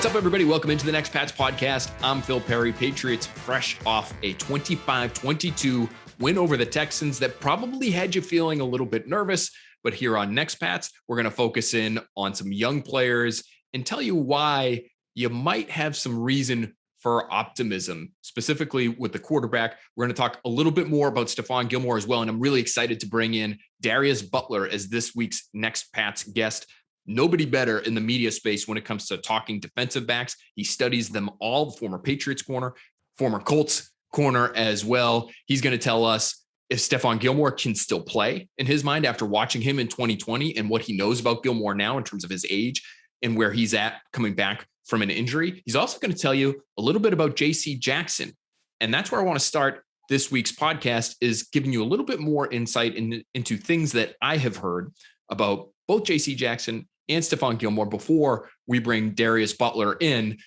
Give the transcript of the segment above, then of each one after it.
up, everybody? Welcome into the Next Pats podcast. I'm Phil Perry. Patriots fresh off a 25-22 win over the Texans that probably had you feeling a little bit nervous. But here on Next Pats, we're going to focus in on some young players and tell you why you might have some reason for optimism, specifically with the quarterback. We're going to talk a little bit more about Stephon Gilmore as well. And I'm really excited to bring in Darius Butler as this week's Next Pats guest. Nobody better in the media space when it comes to talking defensive backs. He studies them all, former Patriots corner, former Colts corner as well. He's going to tell us if Stephon Gilmore can still play in his mind after watching him in 2020 and what he knows about Gilmore now in terms of his age and where he's at coming back from an injury. He's also going to tell you a little bit about JC Jackson. And that's where I want to start this week's podcast, is giving you a little bit more insight into things that I have heard about both JC Jackson and Stephon Gilmore before we bring Darius Butler in.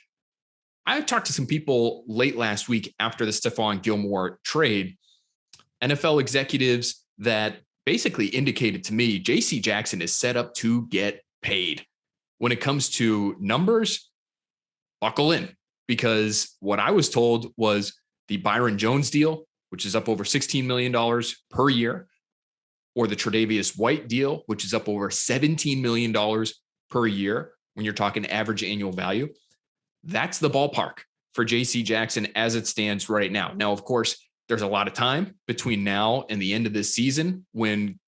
I talked to some people late last week after the Stephon Gilmore trade, NFL executives that basically indicated to me JC Jackson is set up to get paid. When it comes to numbers, buckle in, because what I was told was the Byron Jones deal, which is up over $16 million per year, or the Tre'Davious White deal, which is up over $17 million per year when you're talking average annual value. That's the ballpark for JC Jackson as it stands right now. Now, of course, there's a lot of time between now and the end of this season when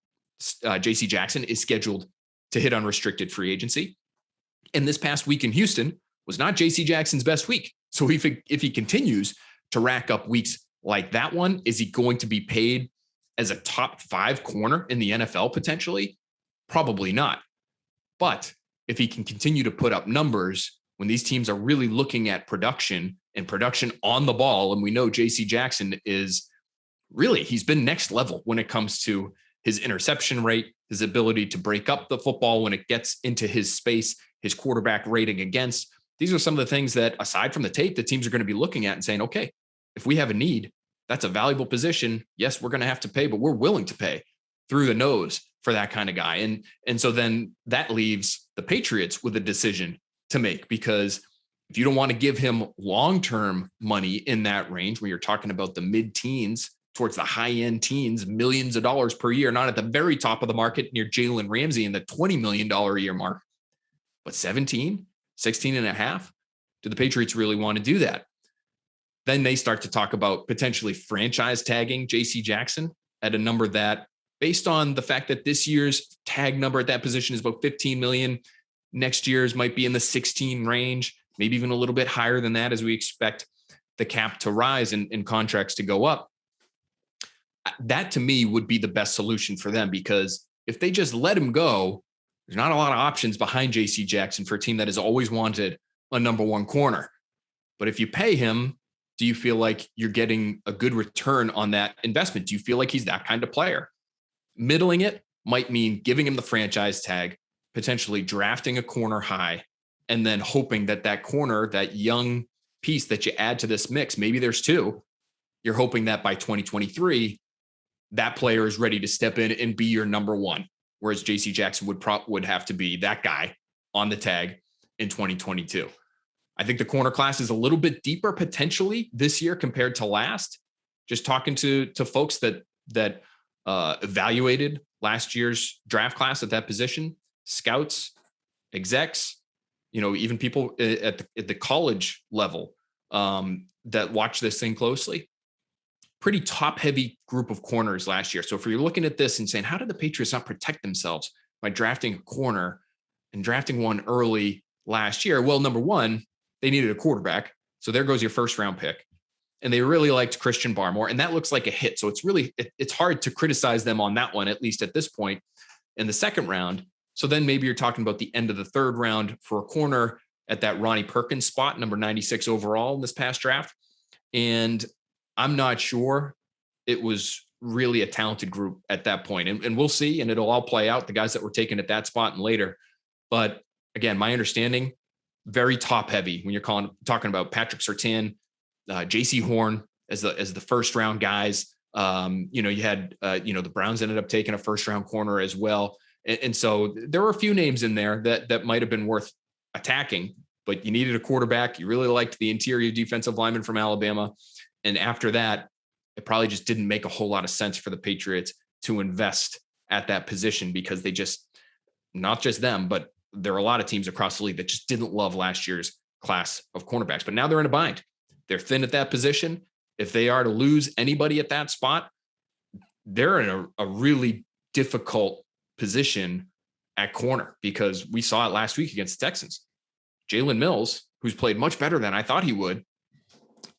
JC Jackson is scheduled to hit unrestricted free agency. And this past week in Houston was not JC Jackson's best week. So if he continues to rack up weeks like that one, is he going to be paid as a top 5 corner in the NFL potentially? Probably not. But if he can continue to put up numbers when these teams are really looking at production and production on the ball, and we know JC Jackson is really, he's been next level when it comes to his interception rate, his ability to break up the football when it gets into his space, his quarterback rating against. These are some of the things that, aside from the tape, the teams are going to be looking at and saying, okay, if we have a need, that's a valuable position. Yes, we're going to have to pay, but we're willing to pay through the nose for that kind of guy. And so then that leaves the Patriots with a decision to make, because if you don't want to give him long-term money in that range, where you're talking about the mid-teens towards the high-end teens, millions of dollars per year, not at the very top of the market near Jalen Ramsey in the $20 million a year mark, but 16 and a half, do the Patriots really want to do that? Then they start to talk about potentially franchise tagging JC Jackson at a number that, based on the fact that this year's tag number at that position is about 15 million, next year's might be in the 16 range, maybe even a little bit higher than that, as we expect the cap to rise and contracts to go up. That to me would be the best solution for them, because if they just let him go, there's not a lot of options behind JC Jackson for a team that has always wanted a number 1 corner. But if you pay him, do you feel like you're getting a good return on that investment? Do you feel like he's that kind of player? Middling it might mean giving him the franchise tag, potentially drafting a corner high, and then hoping that that corner, that young piece that you add to this mix, maybe there's 2, you're hoping that by 2023, that player is ready to step in and be your number 1. Whereas JC Jackson would have to be that guy on the tag in 2022. I think the corner class is a little bit deeper potentially this year compared to last. Just talking to folks that evaluated last year's draft class at that position, scouts, execs, even people at the college level that watch this thing closely. Pretty top-heavy group of corners last year. So if you're looking at this and saying, how did the Patriots not protect themselves by drafting a corner and drafting one early last year? Well, number 1, they needed a quarterback. So there goes your first-round pick. And they really liked Christian Barmore, and that looks like a hit. So it's hard to criticize them on that one, at least at this point in the second round. So then maybe you're talking about the end of the third round for a corner at that Ronnie Perkins spot, number 96 overall in this past draft. And I'm not sure it was really a talented group at that point. And we'll see, and it'll all play out, the guys that were taken at that spot and later. But again, my understanding, very top heavy when you're talking about Patrick Surtain, JC Horn as the first round guys. You had, the Browns ended up taking a first round corner as well. And so there were a few names in there that might have been worth attacking. but you needed a quarterback. You really liked the interior defensive lineman from Alabama. And after that, it probably just didn't make a whole lot of sense for the Patriots to invest at that position, because they just, not just them, but there are a lot of teams across the league that just didn't love last year's class of cornerbacks. But now they're in a bind. They're thin at that position. If they are to lose anybody at that spot, they're in a really difficult position at corner, because we saw it last week against the Texans. Jalen Mills, who's played much better than I thought he would,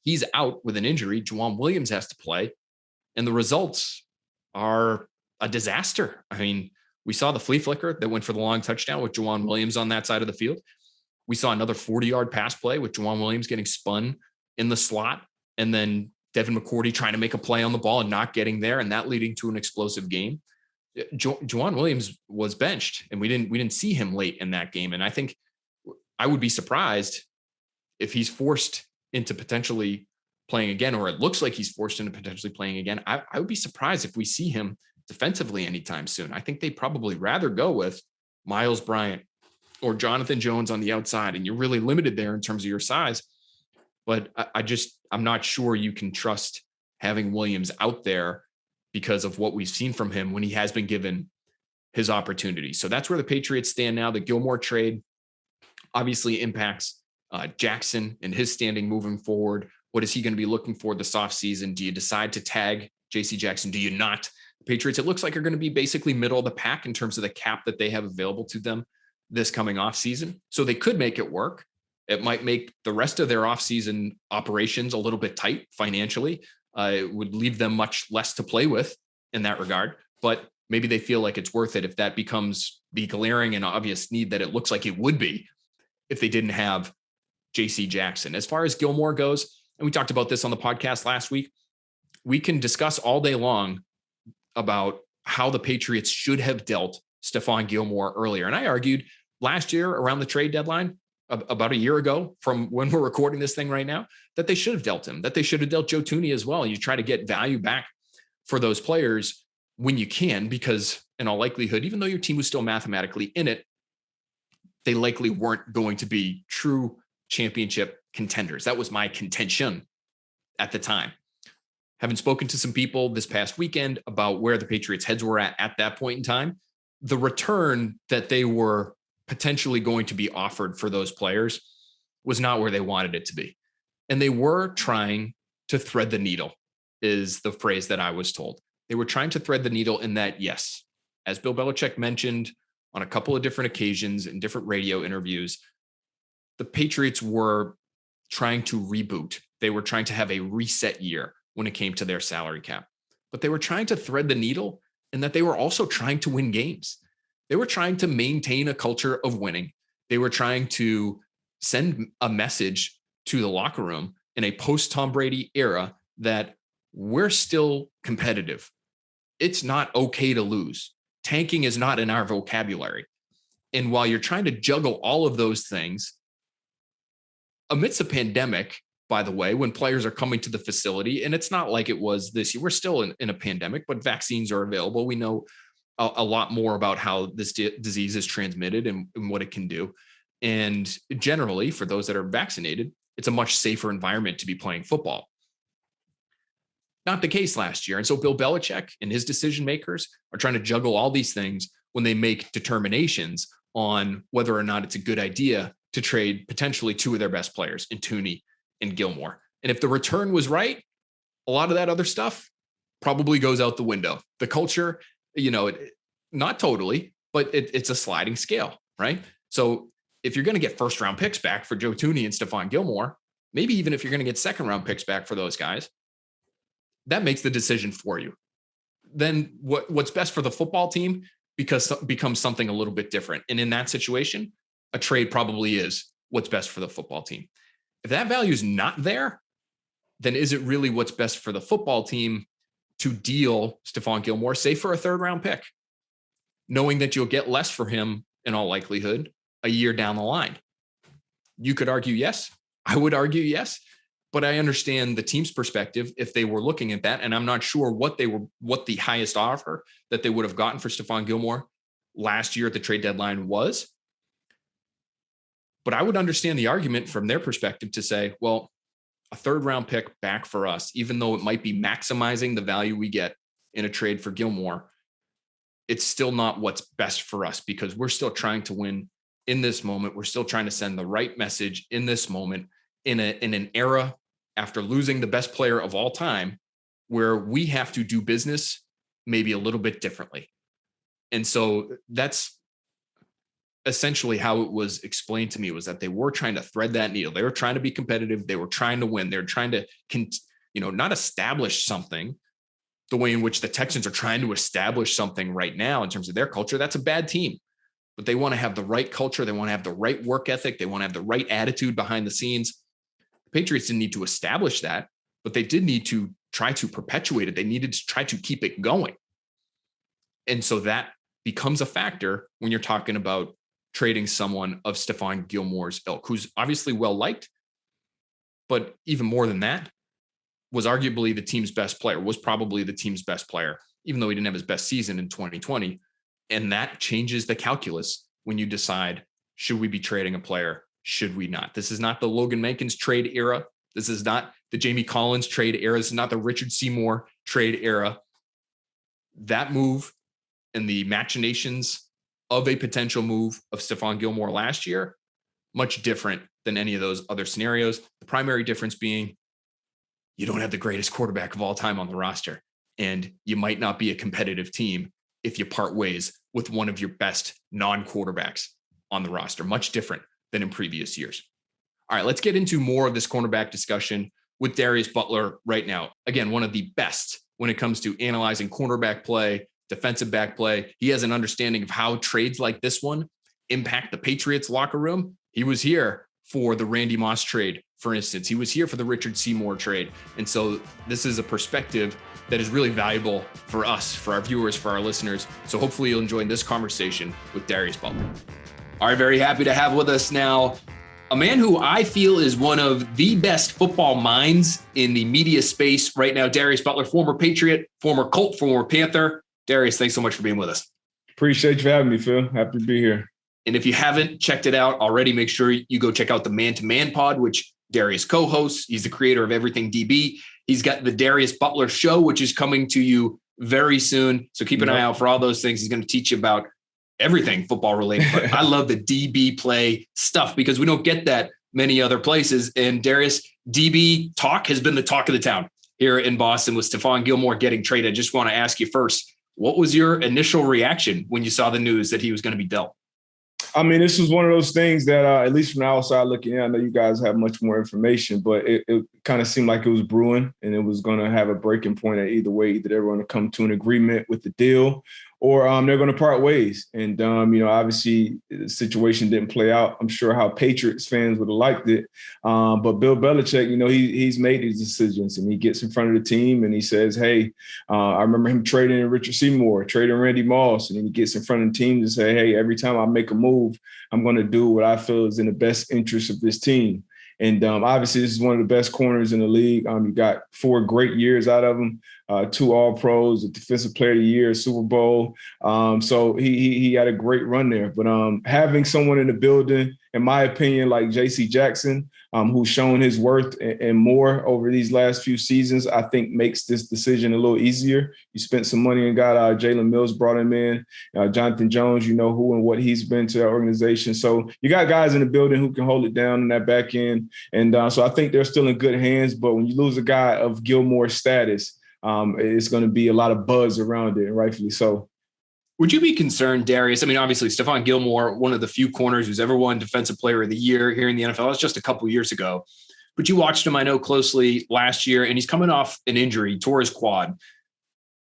he's out with an injury. Juwan Williams has to play, and the results are a disaster. I mean, we saw the flea flicker that went for the long touchdown with Juwan Williams on that side of the field. We saw another 40-yard pass play with Juwan Williams getting spun in the slot, and then Devin McCourty trying to make a play on the ball and not getting there, and that leading to an explosive game. Juwan Williams was benched, and we didn't see him late in that game. And I think I would be surprised if he's forced into potentially playing again, or it looks like he's forced into potentially playing again. I would be surprised if we see him defensively anytime soon. I think they'd probably rather go with Miles Bryant or Jonathan Jones on the outside, and you're really limited there in terms of your size. But I'm not sure you can trust having Williams out there because of what we've seen from him when he has been given his opportunity. So that's where the Patriots stand now. The Gilmore trade obviously impacts Jackson and his standing moving forward. What is he going to be looking for this offseason? Do you decide to tag JC Jackson? Do you not? The Patriots, it looks like, are going to be basically middle of the pack in terms of the cap that they have available to them this coming offseason. So they could make it work. It might make the rest of their offseason operations a little bit tight financially. It would leave them much less to play with in that regard. But maybe they feel like it's worth it if that becomes the glaring and obvious need that it looks like it would be if they didn't have JC Jackson. As far as Gilmore goes, and we talked about this on the podcast last week, we can discuss all day long about how the Patriots should have dealt Stephon Gilmore earlier. And I argued last year around the trade deadline, about a year ago from when we're recording this thing right now, that they should have dealt him, that they should have dealt Joe Thuney as well. You try to get value back for those players when you can, because in all likelihood, even though your team was still mathematically in it, they likely weren't going to be true championship contenders. That was my contention at the time. Having spoken to some people this past weekend about where the Patriots' heads were at that point in time, the return that they were potentially going to be offered for those players was not where they wanted it to be. And they were trying to thread the needle, is the phrase that I was told. They were trying to thread the needle in that, yes, as Bill Belichick mentioned on a couple of different occasions in different radio interviews, the Patriots were trying to reboot. They were trying to have a reset year when it came to their salary cap. But they were trying to thread the needle in that they were also trying to win games. They were trying to maintain a culture of winning. They were trying to send a message to the locker room in a post-Tom Brady era that we're still competitive. It's not okay to lose. Tanking is not in our vocabulary. And while you're trying to juggle all of those things, amidst a pandemic, by the way, when players are coming to the facility, and it's not like it was this year, we're still in a pandemic, but vaccines are available. We know a lot more about how this disease is transmitted and what it can do. And generally, for those that are vaccinated, it's a much safer environment to be playing football. Not the case last year. And so Bill Belichick and his decision makers are trying to juggle all these things when they make determinations on whether or not it's a good idea to trade potentially two of their best players in Thuney and Gilmore. And if the return was right, a lot of that other stuff probably goes out the window. The culture, not totally, but it's a sliding scale, right? So if you're going to get first round picks back for Joe Thuney and Stephon Gilmore, maybe even if you're going to get second round picks back for those guys, that makes the decision for you. Then what's best for the football team becomes something a little bit different. And in that situation, a trade probably is what's best for the football team. If that value is not there, then is it really what's best for the football team to deal Stephon Gilmore, say for a third round pick, knowing that you'll get less for him in all likelihood a year down the line? You could argue yes. I would argue yes. But I understand the team's perspective if they were looking at that. And I'm not sure what the highest offer that they would have gotten for Stephon Gilmore last year at the trade deadline was. But I would understand the argument from their perspective to say, well, a third round pick back for us, even though it might be maximizing the value we get in a trade for Gilmore, it's still not what's best for us because we're still trying to win in this moment. We're still trying to send the right message in this moment in an era after losing the best player of all time where we have to do business maybe a little bit differently. And so that's essentially how it was explained to me, was that they were trying to thread that needle. They were trying to be competitive. They were trying to win. They're trying to, not establish something the way in which the Texans are trying to establish something right now in terms of their culture. That's a bad team, but they want to have the right culture. They want to have the right work ethic. They want to have the right attitude behind the scenes. The Patriots didn't need to establish that, but they did need to try to perpetuate it. They needed to try to keep it going. And so that becomes a factor when you're talking about trading someone of Stephon Gilmore's ilk, who's obviously well-liked, but even more than that, was arguably the team's best player, was probably the team's best player, even though he didn't have his best season in 2020. And that changes the calculus when you decide, should we be trading a player? Should we not? This is not the Logan Mankins trade era. This is not the Jamie Collins trade era. This is not the Richard Seymour trade era. That move and the machinations of a potential move of Stephon Gilmore last year, much different than any of those other scenarios. The primary difference being you don't have the greatest quarterback of all time on the roster, and you might not be a competitive team if you part ways with one of your best non-quarterbacks on the roster. Much different than in previous years. All right, let's get into more of this cornerback discussion with Darius Butler right now. Again, one of the best when it comes to analyzing cornerback play, defensive back play. He has an understanding of how trades like this one impact the Patriots locker room. He was here for the Randy Moss trade, for instance. He was here for the Richard Seymour trade. And so this is a perspective that is really valuable for us, for our viewers, for our listeners. So hopefully you'll enjoy this conversation with Darius Butler. All right, very happy to have with us now a man who I feel is one of the best football minds in the media space right now. Darius Butler, former Patriot, former Colt, former Panther. Darius, thanks so much for being with us. Appreciate you having me, Phil. Happy to be here. And if you haven't checked it out already, make sure you go check out the Man to Man pod, which Darius co-hosts. He's the creator of Everything DB. He's got the Darius Butler Show, which is coming to you very soon. So keep an eye out for all those things. He's going to teach you about everything football related. But I love the DB play stuff because we don't get that many other places. And Darius, DB talk has been the talk of the town here in Boston with Stephon Gilmore getting traded. I just want to ask you first, what was your initial reaction when you saw the news that he was going to be dealt? I mean, this was one of those things that, at least from the outside looking in, I know you guys have much more information, but it kind of seemed like it was brewing and it was going to have a breaking point at either way. Either they were going to come to an agreement with the deal or they're going to part ways. And, obviously the situation didn't play out. I'm sure how Patriots fans would have liked it. But Bill Belichick, he's made these decisions and he gets in front of the team and he says, hey, I remember him trading Richard Seymour, trading Randy Moss. And then he gets in front of the team to say, hey, every time I make a move, I'm going to do what I feel is in the best interest of this team. And obviously, this is one of the best corners in the league. You got 4 great years out of him, 2 All-Pros, a Defensive Player of the Year, Super Bowl. So he had a great run there. But having someone in the building, in my opinion, like J.C. Jackson, who's shown his worth and more over these last few seasons, I think makes this decision a little easier. You spent some money and got Jalen Mills, brought him in. Jonathan Jones, who and what he's been to that organization. So you got guys in the building who can hold it down in that back end. And so I think they're still in good hands. But when you lose a guy of Gilmore's status, it's going to be a lot of buzz around it, and rightfully so. Would you be concerned, Darius? I mean, obviously, Stephon Gilmore, one of the few corners who's ever won Defensive Player of the Year here in the NFL. That was just a couple years ago. But you watched him, I know, closely last year, and he's coming off an injury, tore his quad.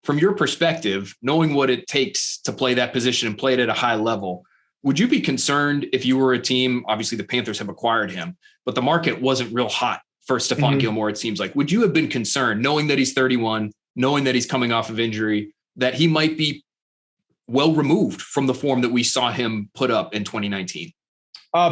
From your perspective, knowing what it takes to play that position and play it at a high level, would you be concerned if you were a team? Obviously, the Panthers have acquired him, but the market wasn't real hot for Stephon Gilmore, it seems like. Would you have been concerned, knowing that he's 31, knowing that he's coming off of injury, that he might be well removed from the form that we saw him put up in 2019?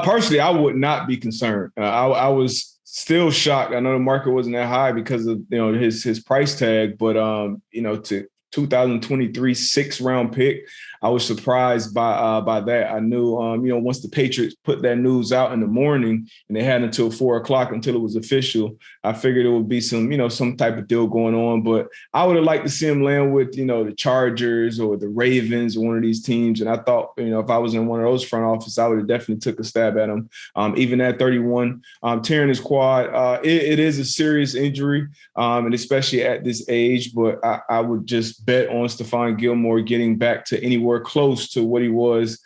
Personally, I would not be concerned. I was still shocked. I know the market wasn't that high because of his price tag, but to 2023 6th-round pick, I was surprised by that. I knew, once the Patriots put that news out in the morning and they had until 4:00 until it was official, I figured it would be some type of deal going on. But I would have liked to see him land with, the Chargers or the Ravens or one of these teams. And I thought, if I was in one of those front office, I would have definitely took a stab at him. Even at 31, tearing his quad, it is a serious injury, and especially at this age. But I would just bet on Stephon Gilmore getting back to anywhere close to what he was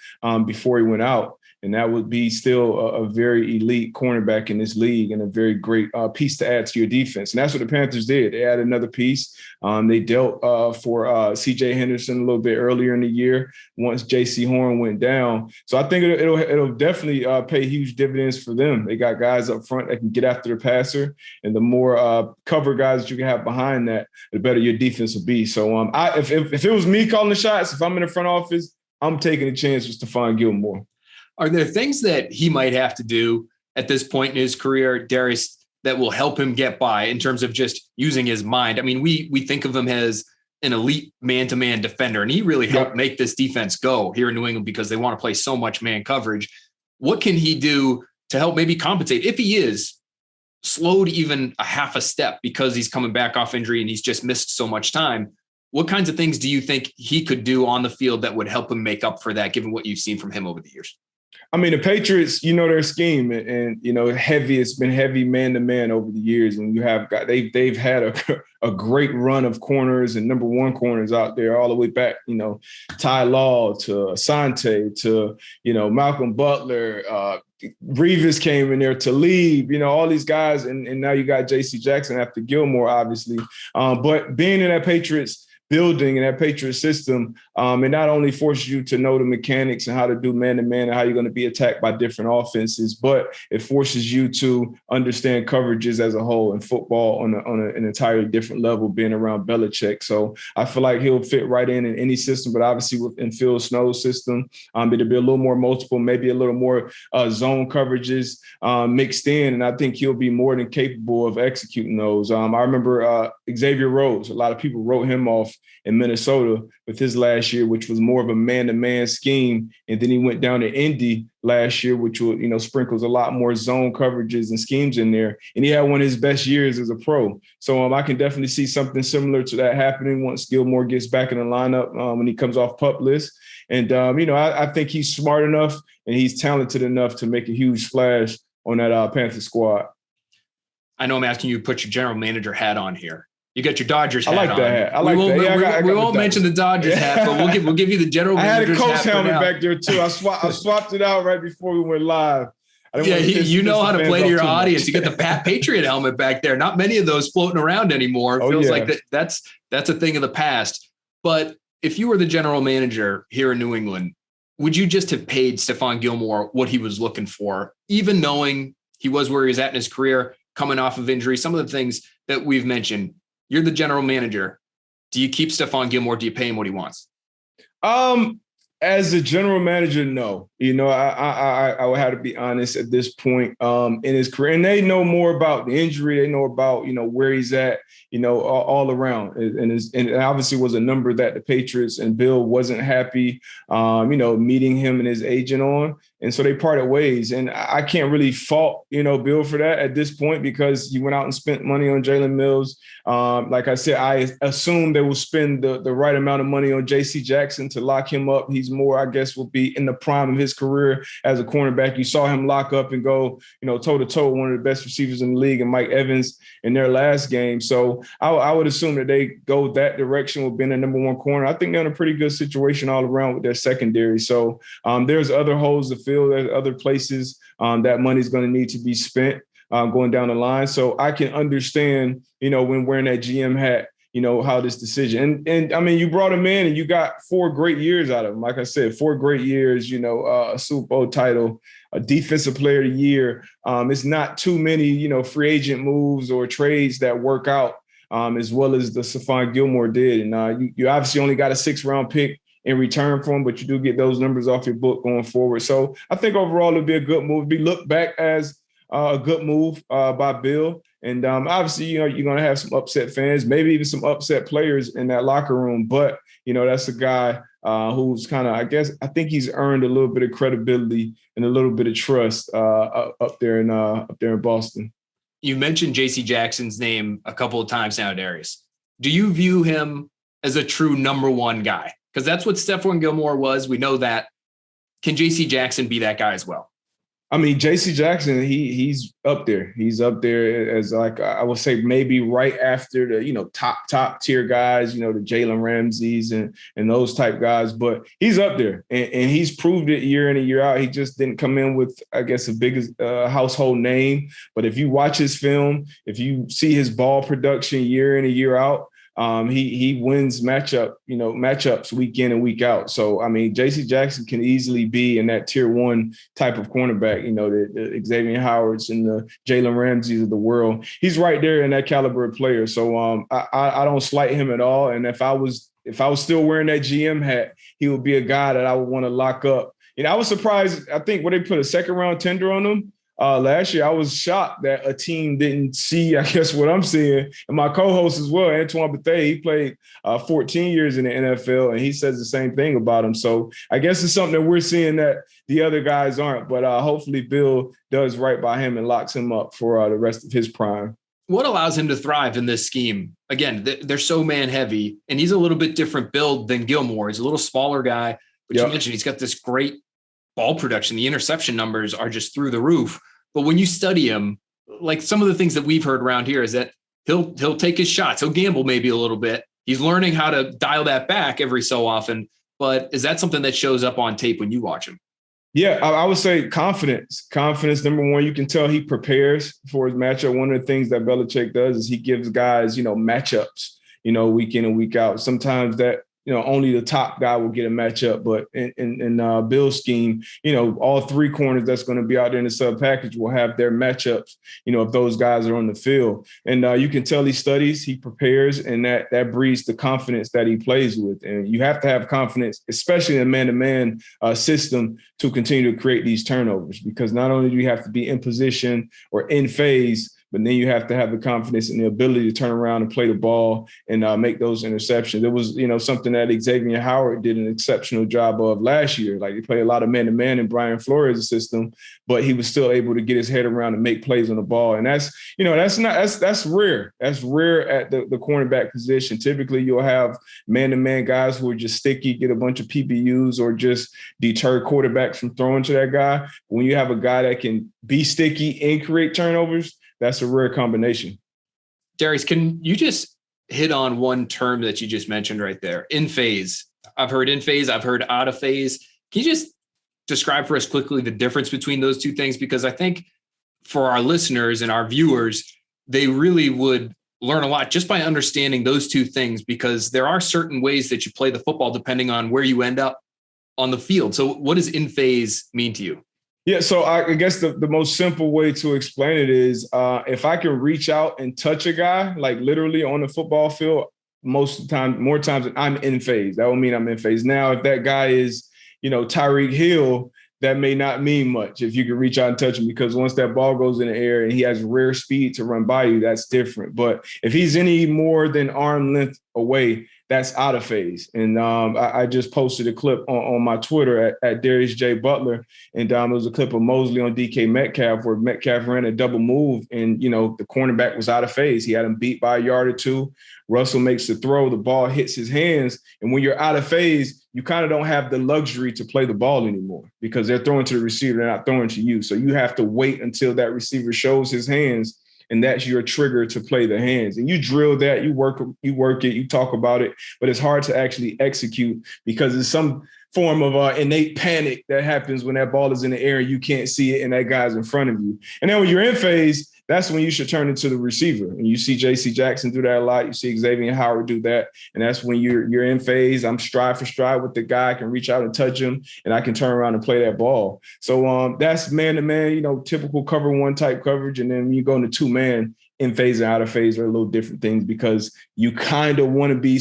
before he went out. And that would be still a very elite cornerback in this league and a very great piece to add to your defense. And that's what the Panthers did. They added another piece. They dealt for C.J. Henderson a little bit earlier in the year once J.C. Horn went down. So I think it'll definitely pay huge dividends for them. They got guys up front that can get after the passer. And the more cover guys that you can have behind that, the better your defense will be. So if it was me calling the shots, if I'm in the front office, I'm taking a chance with Stephon Gilmore. Are there things that he might have to do at this point in his career, Darius, that will help him get by in terms of just using his mind? I mean, we think of him as an elite man-to-man defender, and he really helped make this defense go here in New England because they want to play so much man coverage. What can he do to help maybe compensate if he is slowed even a half a step because he's coming back off injury and he's just missed so much time? What kinds of things do you think he could do on the field that would help him make up for that, given what you've seen from him over the years? I mean, the Patriots, their scheme and it's been heavy man-to-man over the years. And you have got, they've had a great run of corners and number one corners out there all the way back, Ty Law to Asante to, Malcolm Butler, Revis came in there to leave, all these guys. And now you got J.C. Jackson after Gilmore, obviously. But being in that Patriots building and that Patriot system, it not only forces you to know the mechanics and how to do man-to-man and how you're going to be attacked by different offenses, but it forces you to understand coverages as a whole in football on an entirely different level, being around Belichick. So I feel like he'll fit right in any system, but obviously in Phil Snow's system, it'll be a little more multiple, maybe a little more zone coverages mixed in, and I think he'll be more than capable of executing those. I remember Xavier Rhodes. A lot of people wrote him off in Minnesota with his last year, which was more of a man-to-man scheme. And then he went down to Indy last year, which sprinkles a lot more zone coverages and schemes in there. And he had one of his best years as a pro. So I can definitely see something similar to that happening once Gilmore gets back in the lineup when he comes off PUP list. And, I think he's smart enough and he's talented enough to make a huge splash on that Panther squad. I know I'm asking you to put your general manager hat on here. You got your Dodgers hat on. I like that hat. I like that. We won't mention the Dodgers hat, but we'll give you the general manager's hat. I had a Colts helmet back there too. I swapped it out right before we went live. Yeah, you know how to play to your audience. You get the Patriot helmet back there. Not many of those floating around anymore. It feels like that's a thing of the past. But if you were the general manager here in New England, would you just have paid Stephon Gilmore what he was looking for, even knowing he was where he was at in his career, coming off of injury, some of the things that we've mentioned? You're the general manager. Do you keep Stephon Gilmore? Do you pay him what he wants? As a general manager, no. I would have to be honest at this point in his career. And they know more about the injury. They know about, where he's at, all around. And obviously was a number that the Patriots and Bill wasn't happy, meeting him and his agent on. And so they parted ways. And I can't really fault, Bill for that at this point because he went out and spent money on Jalen Mills. Like I said, I assume they will spend the right amount of money on J.C. Jackson to lock him up. He's more, I guess, will be in the prime of his career as a cornerback. You saw him lock up and go, toe-to-toe, one of the best receivers in the league, and Mike Evans in their last game. So I would assume that they go that direction with being a number one corner. I think they're in a pretty good situation all around with their secondary. So there's other holes to fill. There's other places that money's going to need to be spent going down the line. So I can understand, when wearing that GM hat, how this decision. And I mean, you brought him in and you got 4 great years out of him. Like I said, 4 great years, a Super Bowl title, a defensive player of the year. It's not too many, free agent moves or trades that work out as well as the Stephon Gilmore did. And you obviously only got a 6th-round pick in return for him, but you do get those numbers off your book going forward. So I think overall it'll be a good move. Be looked back as a good move by Bill. And obviously, you're going to have some upset fans, maybe even some upset players in that locker room. But, that's a guy who's kind of, I think he's earned a little bit of credibility and a little bit of trust up there in Boston. You mentioned J.C. Jackson's name a couple of times now, Darius. Do you view him as a true number one guy? Because that's what Stephon Gilmore was. We know that. Can J.C. Jackson be that guy as well? I mean, J.C. Jackson, he's up there. He's up there as, like, I would say maybe right after the, top tier guys, the Jalen Ramseys and those type guys. But he's up there, and he's proved it year in and year out. He just didn't come in with, I guess, the biggest household name. But if you watch his film, if you see his ball production year in and year out, he wins matchups week in and week out. So, I mean, J.C. Jackson can easily be in that tier one type of cornerback, the Xavier Howards and the Jalen Ramseys of the world. He's right there in that caliber of player. So I don't slight him at all. And if I was still wearing that GM hat, he would be a guy that I would want to lock up. I was surprised. I think when they put a second round tender on him last year, I was shocked that a team didn't see, I guess, what I'm seeing. And my co-host as well, Antoine Bethea, he played 14 years in the NFL, and he says the same thing about him. So I guess it's something that we're seeing that the other guys aren't. But hopefully Bill does right by him and locks him up for the rest of his prime. What allows him to thrive in this scheme? Again, they're so man heavy, and he's a little bit different build than Gilmore. He's a little smaller guy, but you mentioned he's got this great ball production. The interception numbers are just through the roof. But when you study him, like some of the things that we've heard around here is that he'll take his shots. He'll gamble maybe a little bit. He's learning how to dial that back every so often. But is that something that shows up on tape when you watch him? Yeah, I would say confidence. Confidence, number one. You can tell he prepares for his matchup. One of the things that Belichick does is he gives guys, matchups, week in and week out. Sometimes that, only the top guy will get a matchup. But in Bill's scheme, all three corners that's going to be out there in the sub package will have their matchups, if those guys are on the field. And you can tell he studies, he prepares, and that breeds the confidence that he plays with. And you have to have confidence, especially in a man-to-man system, to continue to create these turnovers, because not only do you have to be in position or in phase, but then you have to have the confidence and the ability to turn around and play the ball and make those interceptions. It was, something that Xavier Howard did an exceptional job of last year. Like, he played a lot of man-to-man in Brian Flores' system, but he was still able to get his head around and make plays on the ball. And that's rare. That's rare at the cornerback position. Typically, you'll have man-to-man guys who are just sticky, get a bunch of PBUs, or just deter quarterbacks from throwing to that guy. When you have a guy that can be sticky and create turnovers, that's a rare combination. Darius, can you just hit on one term that you just mentioned right there? In phase. I've heard in phase. I've heard out of phase. Can you just describe for us quickly the difference between those two things? Because I think for our listeners and our viewers, they really would learn a lot just by understanding those two things, because there are certain ways that you play the football depending on where you end up on the field. So what does in phase mean to you? Yeah, so I guess the most simple way to explain it is if I can reach out and touch a guy, like literally on the football field, more times than I'm in phase. That will mean I'm in phase. Now, if that guy is, Tyreek Hill, that may not mean much if you can reach out and touch him, because once that ball goes in the air and he has rare speed to run by you, that's different. But if he's any more than arm length away, that's out of phase. And I just posted a clip on my Twitter at Darius J. Butler. And it was a clip of Mosley on DK Metcalf, where Metcalf ran a double move and, the cornerback was out of phase. He had him beat by a yard or two. Russell makes the throw. The ball hits his hands. And when you're out of phase, you kind of don't have the luxury to play the ball anymore, because they're throwing to the receiver. They're not throwing to you. So you have to wait until that receiver shows his hands, and that's your trigger to play the hands. And you drill that, you work it, you talk about it, but it's hard to actually execute because there's some form of innate panic that happens when that ball is in the air and you can't see it and that guy's in front of you. And then when you're in phase, that's when you should turn into the receiver. And you see J.C. Jackson do that a lot. You see Xavier Howard do that. And that's when you're in phase. I'm stride for stride with the guy. I can reach out and touch him, and I can turn around and play that ball. So that's man-to-man, typical cover one type coverage. And then when you go into two-man, in phase and out of phase are a little different things, because you kind of want to be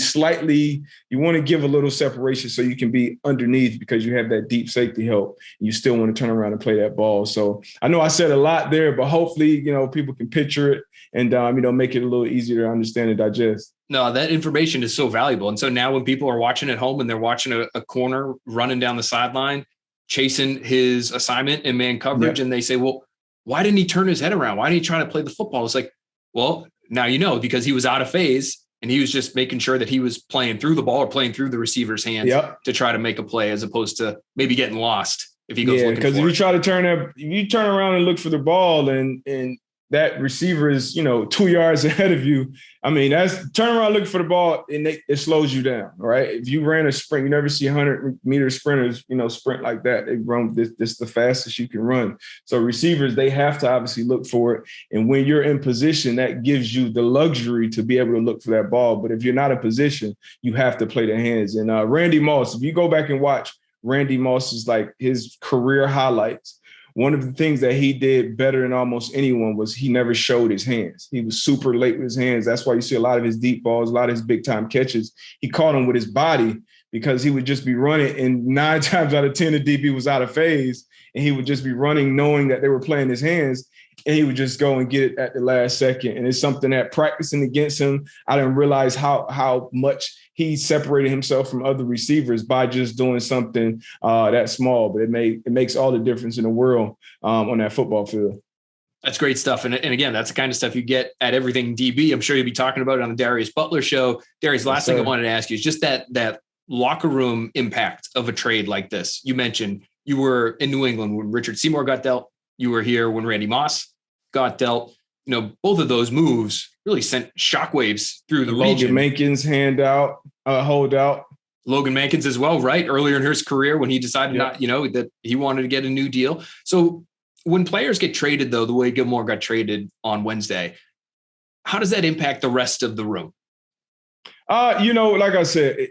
you want to give a little separation so you can be underneath, because you have that deep safety help. You still want to turn around and play that ball. So I know I said a lot there, but hopefully, people can picture it and, make it a little easier to understand and digest. No, that information is so valuable. And so now when people are watching at home and they're watching a corner running down the sideline, chasing his assignment in man coverage, and they say, well, why didn't he turn his head around? Why didn't he try to play the football? It's like, well, now you know, because he was out of phase and he was just making sure that he was playing through the ball or playing through the receiver's hands to try to make a play, as opposed to maybe getting lost if he goes looking for it. Because if you try to if you turn around and look for the ball and that receiver is, 2 yards ahead of you, I mean, that's turn around looking for the ball and it slows you down, right? If you ran a sprint, you never see 100-meter sprinters, sprint like that. They run this the fastest you can run. So receivers, they have to obviously look for it. And when you're in position, that gives you the luxury to be able to look for that ball. But if you're not in position, you have to play the hands. And Randy Moss, if you go back and watch Randy Moss's, like, his career highlights, one of the things that he did better than almost anyone was he never showed his hands. He was super late with his hands. That's why you see a lot of his deep balls, a lot of his big time catches. He caught them with his body because he would just be running, and 9 times out of 10, the DB was out of phase, and he would just be running knowing that they were playing his hands, and he would just go and get it at the last second. And it's something that practicing against him, I didn't realize how much he separated himself from other receivers by just doing something that small. But it makes all the difference in the world on that football field. That's great stuff. And again, that's the kind of stuff you get at Everything DB. I'm sure you'll be talking about it on the Darius Butler show. Darius, last thing I wanted to ask you is just that locker room impact of a trade like this. You mentioned you were in New England when Richard Seymour got dealt. You were here when Randy Moss got dealt. Both of those moves really sent shockwaves through the region. Logan Mankins holdout. Logan Mankins as well, right? Earlier in his career when he decided that he wanted to get a new deal. So when players get traded, though, the way Gilmore got traded on Wednesday, how does that impact the rest of the room? Like I said,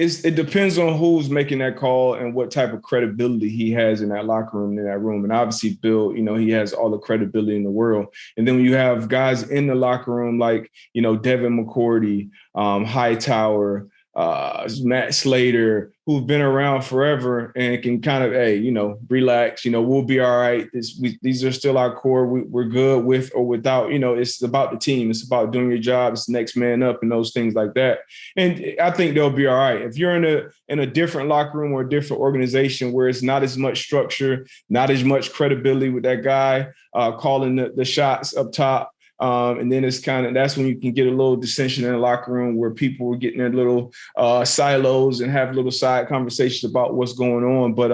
it depends on who's making that call and what type of credibility he has in that locker room, in that room. And obviously, Bill, he has all the credibility in the world. And then when you have guys in the locker room like, Devin McCourty, Hightower, Matt Slater, who've been around forever and can kind of, relax, we'll be all right. These are still our core. We're good with or without, it's about the team. It's about doing your job. It's next man up and those things like that. And I think they'll be all right. If you're in a different locker room or a different organization where it's not as much structure, not as much credibility with that guy calling the shots up top, and then that's when you can get a little dissension in the locker room where people were getting their little silos and have little side conversations about what's going on. But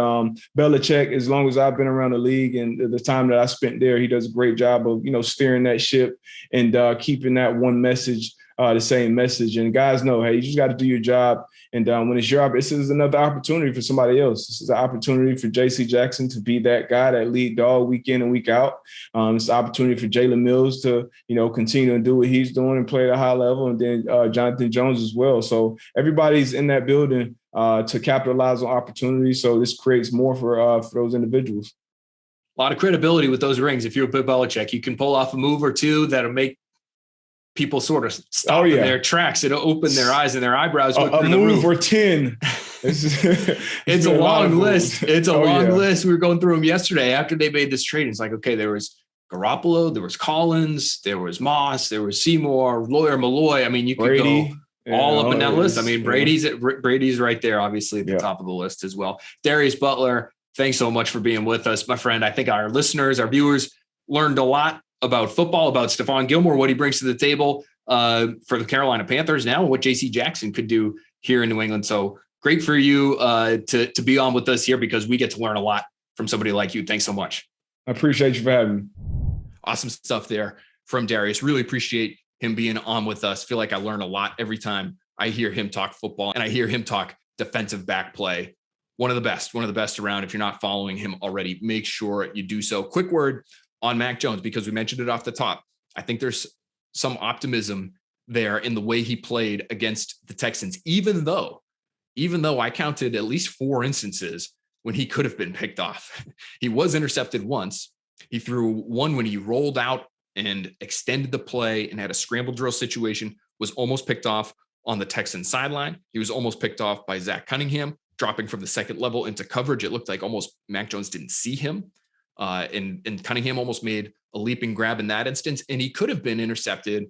Belichick, as long as I've been around the league and the time that I spent there, he does a great job of, steering that ship and keeping that one message, the same message. And guys know, hey, you just got to do your job. And when it's your job, this is another opportunity for somebody else. This is an opportunity for J.C. Jackson to be that guy, that lead dog week in and week out. It's an opportunity for Jalen Mills to, continue to do what he's doing and play at a high level. And then Jonathan Jones as well. So everybody's in that building to capitalize on opportunities. So this creates more for those individuals. A lot of credibility with those rings. If you're Bill Belichick, you can pull off a move or two that'll make people sort of stop in their tracks. It'll open their eyes and their eyebrows. A move or 10. It's a long list. It's a long list. We were going through them yesterday after they made this trade. It's like, okay, there was Garoppolo, there was Collins, there was Moss, there was Seymour, Lawyer Malloy. I mean, you could Brady, go all up and down the list. I mean, Brady's right there, obviously at the top of the list as well. Darius Butler, thanks so much for being with us, my friend. I think our listeners, our viewers learned a lot about football, about Stephon Gilmore, what he brings to the table for the Carolina Panthers now, and what J.C. Jackson could do here in New England. So great for you to be on with us here because we get to learn a lot from somebody like you. Thanks so much. I appreciate you for having me. Awesome stuff there from Darius. Really appreciate him being on with us. Feel like I learn a lot every time I hear him talk football and I hear him talk defensive back play. One of the best around. If you're not following him already, make sure you do so. Quick word on Mac Jones, because we mentioned it off the top. I think there's some optimism there in the way he played against the Texans, even though I counted at least 4 instances when he could have been picked off. He was intercepted once. He threw one when he rolled out and extended the play and had a scramble drill situation, was almost picked off on the Texans sideline. He was almost picked off by Zach Cunningham, dropping from the second level into coverage. It looked like almost Mac Jones didn't see him. And Cunningham almost made a leaping grab in that instance, and he could have been intercepted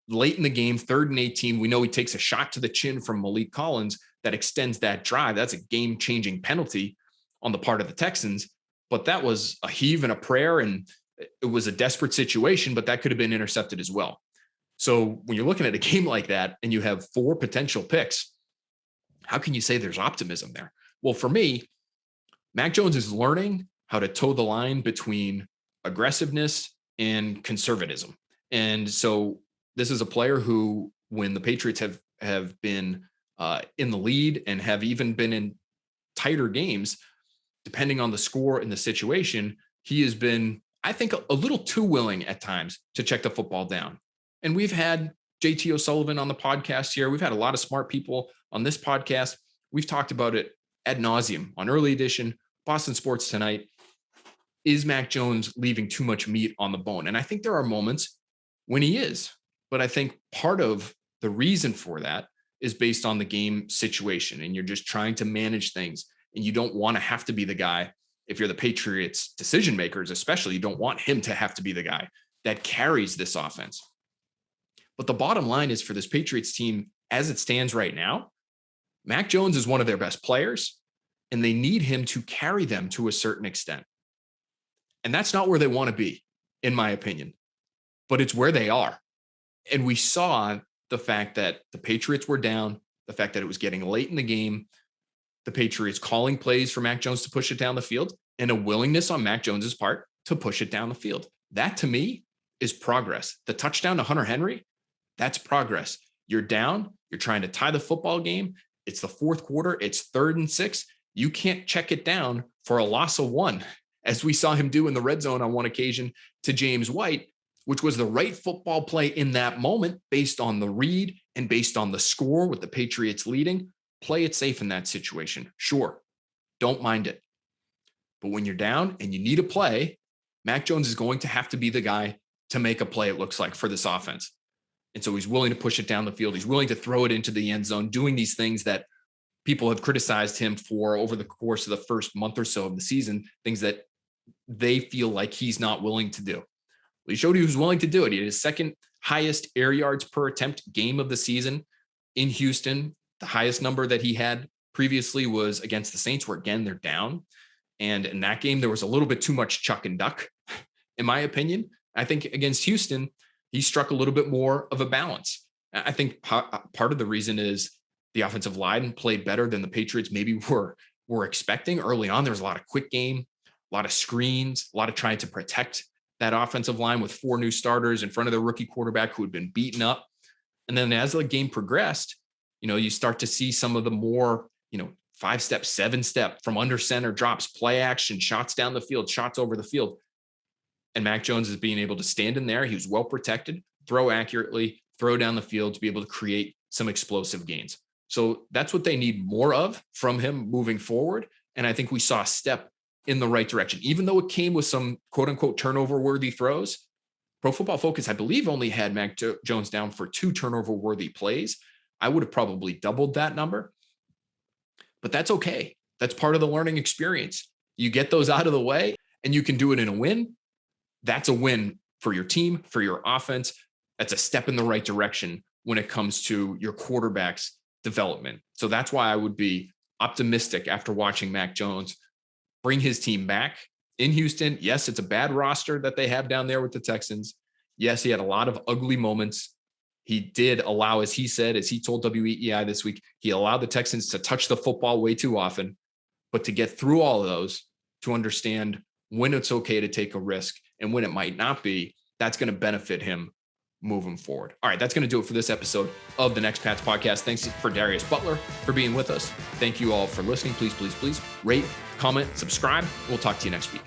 late in the game, 3rd and 18, we know he takes a shot to the chin from Malik Collins that extends that drive. That's a game-changing penalty on the part of the Texans, but that was a heave and a prayer, and it was a desperate situation, but that could have been intercepted as well. So when you're looking at a game like that and you have 4 potential picks, how can you say there's optimism there? Well, for me, Mac Jones is learning how to toe the line between aggressiveness and conservatism. And so this is a player who, when the Patriots have been in the lead and have even been in tighter games, depending on the score and the situation, he has been, I think, a little too willing at times to check the football down. And we've had JT O'Sullivan on the podcast here. We've had a lot of smart people on this podcast. We've talked about it ad nauseum on Early Edition, Boston Sports Tonight. Is Mac Jones leaving too much meat on the bone? And I think there are moments when he is, but I think part of the reason for that is based on the game situation, and you're just trying to manage things, and you don't want to have to be the guy. If you're the Patriots decision makers, especially, you don't want him to have to be the guy that carries this offense. But the bottom line is, for this Patriots team, as it stands right now, Mac Jones is one of their best players, and they need him to carry them to a certain extent. And that's not where they want to be, in my opinion, but it's where they are. And we saw the fact that the Patriots were down, the fact that it was getting late in the game, the Patriots calling plays for Mac Jones to push it down the field, and a willingness on Mac Jones's part to push it down the field. That, to me, is progress. The touchdown to Hunter Henry, that's progress. You're down, you're trying to tie the football game. It's the 4th quarter, it's 3rd and 6. You can't check it down for a loss of 1, as we saw him do in the red zone on one occasion to James White, which was the right football play in that moment based on the read and based on the score with the Patriots leading. Play it safe in that situation. Sure, don't mind it. But when you're down and you need a play, Mac Jones is going to have to be the guy to make a play, it looks like, for this offense. And so he's willing to push it down the field. He's willing to throw it into the end zone, doing these things that people have criticized him for over the course of the first month or so of the season, things that they feel like he's not willing to do. Well, he showed he was willing to do it. He had his 2nd highest air yards per attempt game of the season in Houston. The highest number that he had previously was against the Saints, where, again, they're down. And in that game, there was a little bit too much chuck and duck, in my opinion. I think against Houston, he struck a little bit more of a balance. I think part of the reason is the offensive line played better than the Patriots maybe were expecting early on. There was a lot of quick game, a lot of screens, a lot of trying to protect that offensive line with 4 new starters in front of the rookie quarterback who had been beaten up. And then as the game progressed, you start to see some of the more, 5-step, 7-step from under center drops, play action, shots down the field, shots over the field. And Mac Jones is being able to stand in there. He was well protected, throw accurately, throw down the field to be able to create some explosive gains. So that's what they need more of from him moving forward. And I think we saw a step in the right direction, even though it came with some quote unquote turnover worthy throws. Pro Football Focus, I believe, only had Mac Jones down for 2 turnover worthy plays. I would have probably doubled that number, but that's okay. That's part of the learning experience. You get those out of the way and you can do it in a win. That's a win for your team, for your offense. That's a step in the right direction when it comes to your quarterback's development. So that's why I would be optimistic after watching Mac Jones bring his team back in Houston. Yes, it's a bad roster that they have down there with the Texans. Yes, he had a lot of ugly moments. He did allow, as he said, as he told WEEI this week, he allowed the Texans to touch the football way too often. But to get through all of those, to understand when it's okay to take a risk and when it might not be, that's going to benefit him moving forward. All right, that's going to do it for this episode of the Next Pats podcast. Thanks for Darius Butler for being with us. Thank you all for listening. Please, please, please rate, comment, subscribe. We'll talk to you next week.